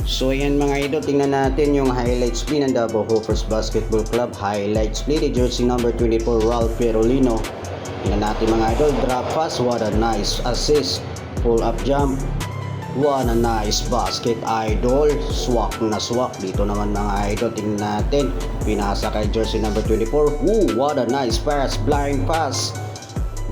So ayan mga idol, tingnan natin yung highlights play ng Davao Hoopers Basketball Club. Highlights play ni jersey number 24 Ralph Perolino. Tingnan natin mga idol, drop pass, what a nice assist. Pull up jump, what a nice basket idol. Swak na swak. Dito naman mga idol, tingnan natin, pinasa kay jersey number 24. What a nice pass, blind pass.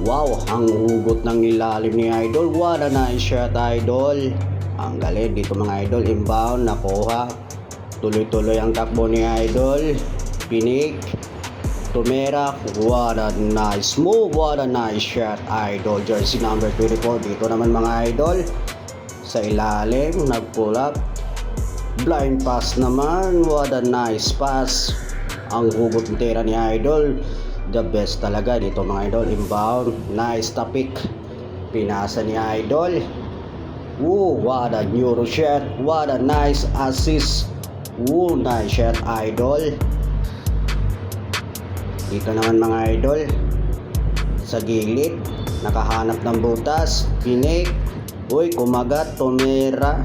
Wow, ang hugot ng ilalim ni idol. What a nice shot idol. Ang galing dito mga idol, inbound, nakuha. Tuloy-tuloy ang takbo ni idol. Pinik, tumera. What a nice move, what a nice shot idol. Jersey number 24. Dito naman mga idol, sa ilalim, nag-pull up. Blind pass naman, what a nice pass. Ang hugot ng tira ni idol. The best talaga dito mga idol. Inbound, nice tapik. Pinasa ni idol. What a neuro shot. What a nice assist. Nice shot idol. Dito naman mga idol, sa gilid, nakahanap ng butas. Pinik. Kumagat, tumira.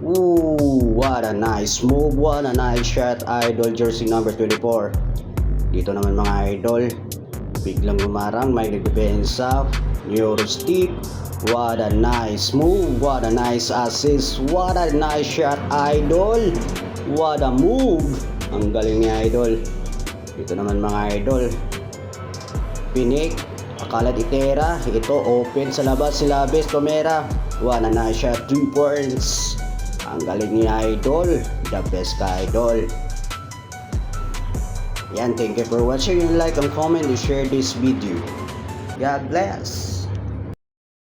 What a nice move. What a nice shot idol. Jersey number 24. Dito naman mga idol, biglang gumarang, may nagdepensa. Neuro step. What a nice move. What a nice assist. What a nice shot idol. What a move. Ang galing ni idol. Dito naman mga idol, pinik, akalat itera. Ito open sa labas, si Labes, tumera. What a nice shot, 3 points. Ang galing ni idol. The best ka idol. Yan, thank you for watching. Like and comment and share this video. God bless.